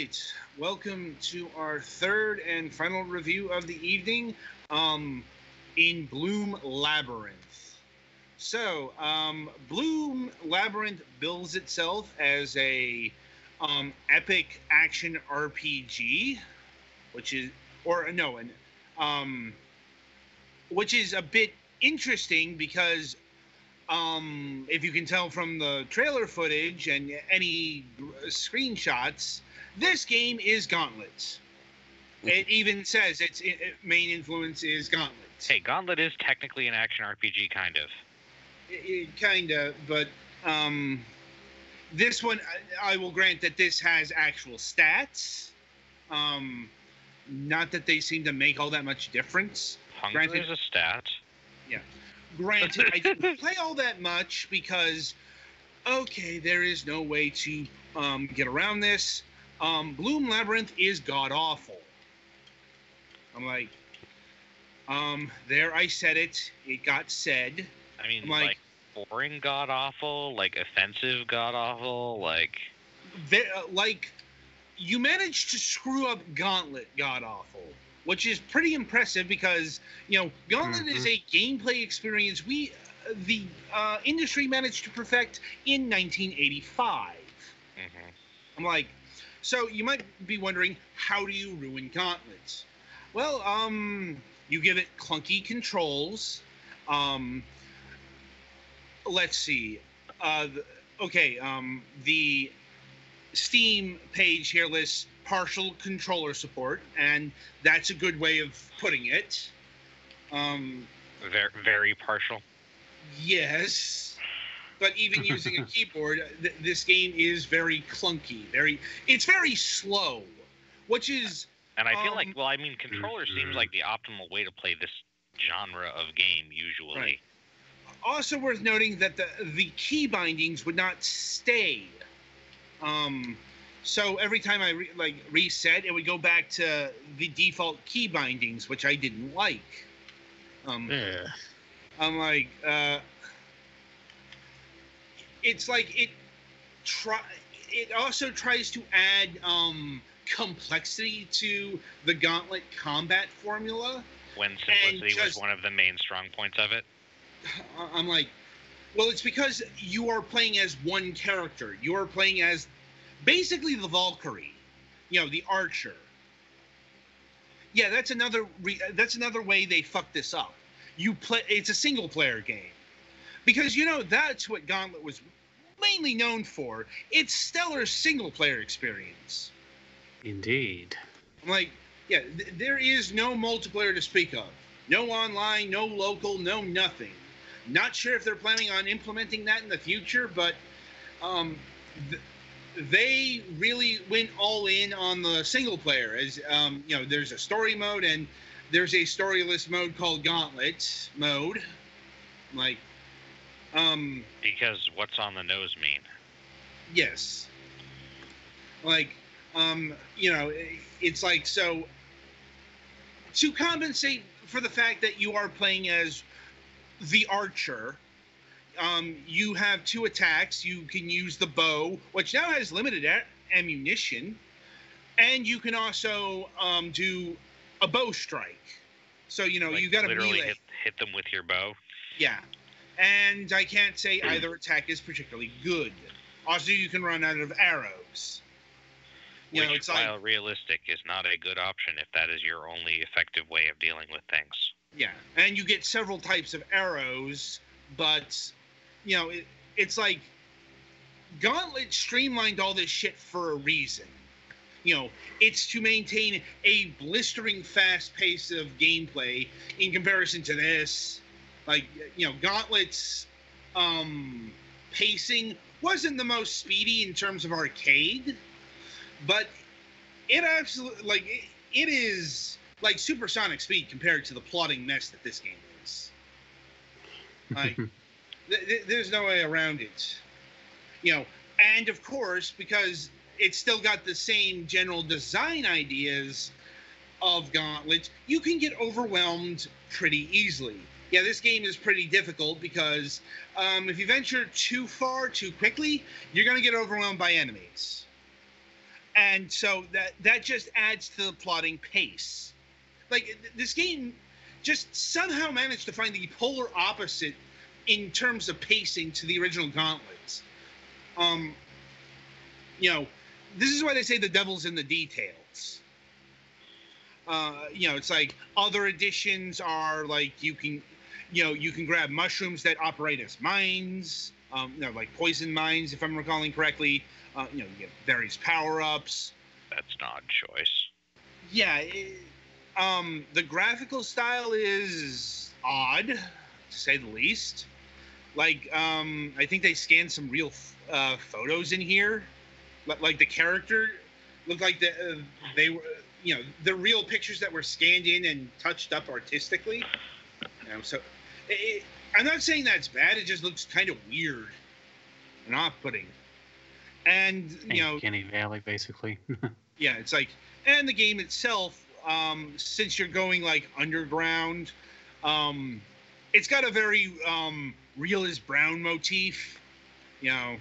right, welcome to our third and final review of the evening, in Bloom Labyrinth. Bloom Labyrinth bills itself as a epic action RPG, which is, or no, an um, which is a bit interesting because if you can tell from the trailer footage and any screenshots, this game is Gauntlet. It even says its main influence is Gauntlet. Hey, Gauntlet is technically an action RPG, kind of. Kind of, but this one, I will grant that this has actual stats. Not that they seem to make all that much difference. Hunger is a stat. Yeah. Granted, I didn't play all that much because, okay, there is no way to get around this. Bloom Labyrinth is god-awful. I'm like, there I said it. It got said. I mean, like boring god-awful, like offensive god-awful, like... You managed to screw up Gauntlet god-awful, which is pretty impressive because, Gauntlet is a gameplay experience the industry managed to perfect in 1985. I'm like, so you might be wondering, how do you ruin Gauntlet? Well, you give it clunky controls. Let's see. The Steam page here lists partial controller support, and that's a good way of putting it. Very, very partial. Yes, but even using a keyboard, this game is very clunky. It's very slow, which is. And I feel like, controller seems like the optimal way to play this genre of game usually. Right. Also worth noting that the key bindings would not stay. So every time I reset, it would go back to the default key bindings, which I didn't like. I'm like, it's like it also tries to add complexity to the Gauntlet combat formula. When simplicity was one of the main strong points of it. I'm like, well, it's because you are playing as one character. You are playing as basically the Valkyrie, the archer. Yeah, that's another way they fucked this up. It's a single player game. Because that's what Gauntlet was mainly known for. It's stellar single player experience. Indeed. I'm like, yeah, there is no multiplayer to speak of. No online, no local, no nothing. Not sure if they're planning on implementing that in the future, but they really went all in on the single player. As there's a story mode and there's a storyless mode called Gauntlet mode. Like, because what's on the nose mean? Yes. Like, it's like, so to compensate for the fact that you are playing as the archer, you have two attacks. You can use the bow, which now has limited ammunition, and you can also do a bow strike. So you got to literally hit them with your bow. Yeah, and I can't say either attack is particularly good. Also, you can run out of arrows. Which, while realistic, is not a good option if that is your only effective way of dealing with things. Yeah, and you get several types of arrows, but, it's like Gauntlet streamlined all this shit for a reason. It's to maintain a blistering fast pace of gameplay in comparison to this. Like, Gauntlet's pacing wasn't the most speedy in terms of arcade, but it absolutely, it is like supersonic speed compared to the plodding mess that this game is. Like, there's no way around it. And of course, because it's still got the same general design ideas of Gauntlet, you can get overwhelmed pretty easily. Yeah, this game is pretty difficult because if you venture too far too quickly, you're going to get overwhelmed by enemies. and so that just adds to the plotting pace. Like, this game just somehow managed to find the polar opposite in terms of pacing to the original Gauntlets. You know, this is why they say the devil's in the details. You know, it's like other editions are like you can grab mushrooms that operate as mines, you know, like poison mines, if I'm recalling correctly. You know, you get various power-ups. That's an odd choice. Yeah, the graphical style is odd, to say the least. Like, I think they scanned some real photos in here. Like the character looked like they were, you know, the real pictures that were scanned in and touched up artistically. You know, so I'm not saying that's bad. It just looks kind of weird and off-putting. And you know, Uncanny Valley, basically. yeah, it's like, and the game itself, since you're going like underground, it's got a very real as brown motif. You know,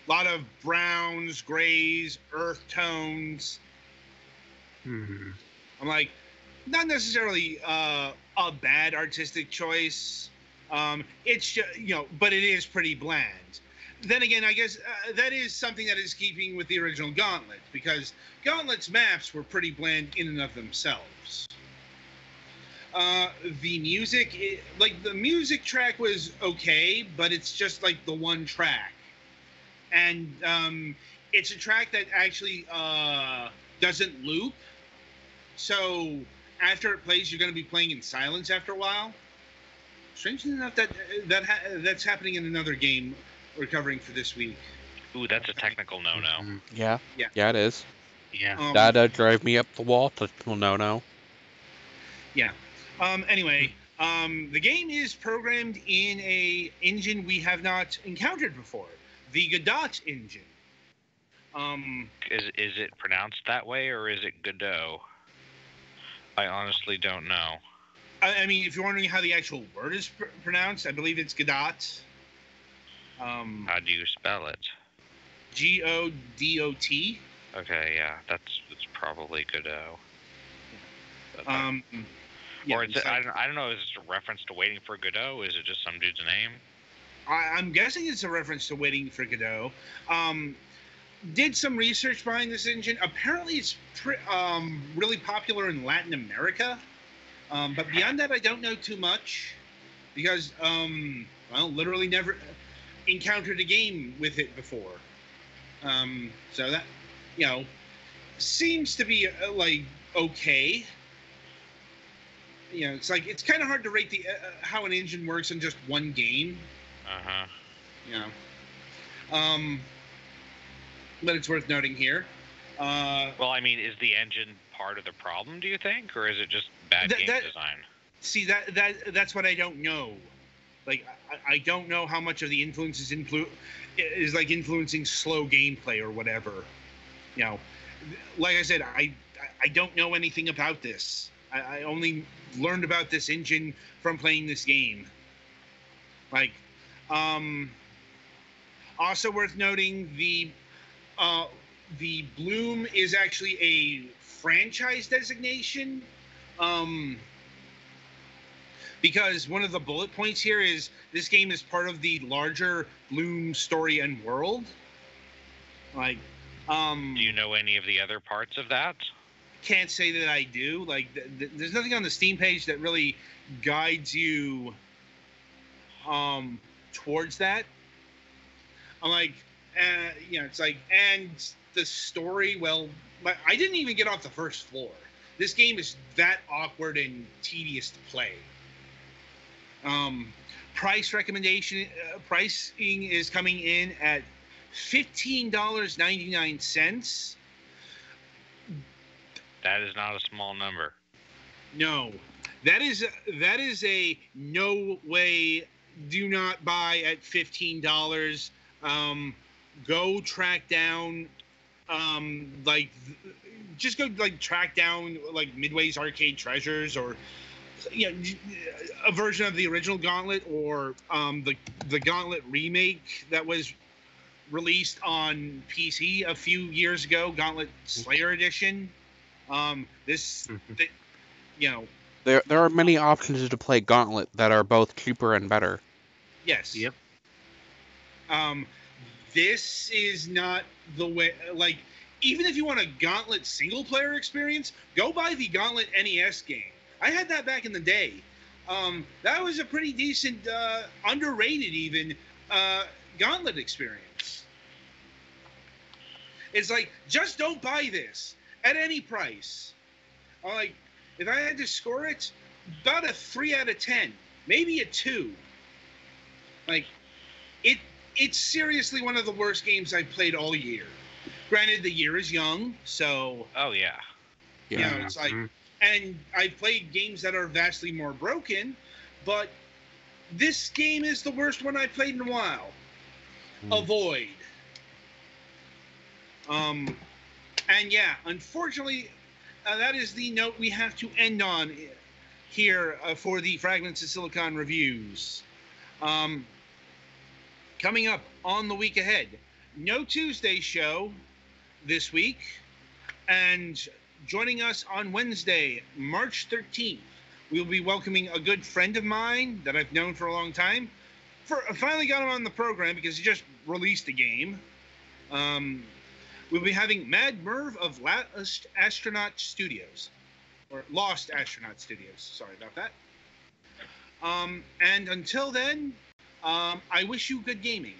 a lot of browns, grays, earth tones. Hmm. I'm like, not necessarily a bad artistic choice. It's just, you know, but it is pretty bland. Then again, I guess that is something that is keeping with the original Gauntlet, because Gauntlet's maps were pretty bland in and of themselves. The music, like the music track was okay, but it's just like the one track. And it's a track that actually doesn't loop. So after it plays, you're going to be playing in silence after a while. Strangely enough, that's happening in another game we're covering for this week. Ooh, that's a technical no-no. Yeah, Yeah. it is. Yeah. That'd drive me up the wall. Technical no. Yeah. Anyway, the game is programmed in a engine we have not encountered before, the Godot engine. Is it pronounced that way, or is it Godot? I honestly don't know. I mean, if you're wondering how the actual word is pronounced, I believe it's Godot. How do you spell it? Godot. Okay, yeah, that's probably Godot. Yeah, or is it, I don't know, is it a reference to Waiting for Godot? Is it just some dude's name? I'm guessing it's a reference to Waiting for Godot. Did some research behind this engine. Apparently, it's really popular in Latin America. But beyond that, I don't know too much, because, well, literally never encountered a game with it before. So that, you know, seems to be, like, okay. You know, it's like, it's kind of hard to rate the how an engine works in just one game. Uh-huh. You know. But it's worth noting here. Well, I mean, is the engine part of the problem, do you think? Or is it just bad game design? See, that's what I don't know. Like, I don't know how much of the influence is like influencing slow gameplay or whatever. You know, like I said, I don't know anything about this. I only learned about this engine from playing this game. Like, also worth noting, the Bloom is actually a franchise designation. Because one of the bullet points here is this game is part of the larger Bloom story and world. Like, do you know any of the other parts of that? Can't say that I do. Like, there's nothing on the Steam page that really guides you towards that. I'm like, you know, it's like, and the story, well, I didn't even get off the first floor. This game is that awkward and tedious to play. Pricing is coming in at $15.99. That is not a small number. No, that is a no way. Do not buy at $15. Go track down, like, just go like track down like Midway's Arcade Treasures, or you know, a version of the original Gauntlet, or the Gauntlet remake that was released on PC a few years ago, Gauntlet Slayer Edition. This, you know, There are many options to play Gauntlet that are both cheaper and better. yes. Yep. This is not the way. Like, even if you want a Gauntlet single player experience, go buy the Gauntlet NES game. I had that back in the day. That was a pretty decent, underrated even, Gauntlet experience. It's like, just don't buy this at any price. Like, if I had to score it, about a 3 out of 10, maybe a 2. Like, it's seriously one of the worst games I've played all year. Granted, the year is young, so Oh yeah. you know, it's like, and I've played games that are vastly more broken, but this game is the worst one I've played in a while. Avoid. And yeah, unfortunately, that is the note we have to end on here for the Fragments of Silicon reviews. Coming up on the week ahead, no Tuesday show this week, and joining us on Wednesday, March 13th, we'll be welcoming a good friend of mine that I've known for a long time. I finally got him on the program because he just released a game. We'll be having Mad Merv of Lost Astronaut Studios. Sorry about that. And until then, I wish you good gaming.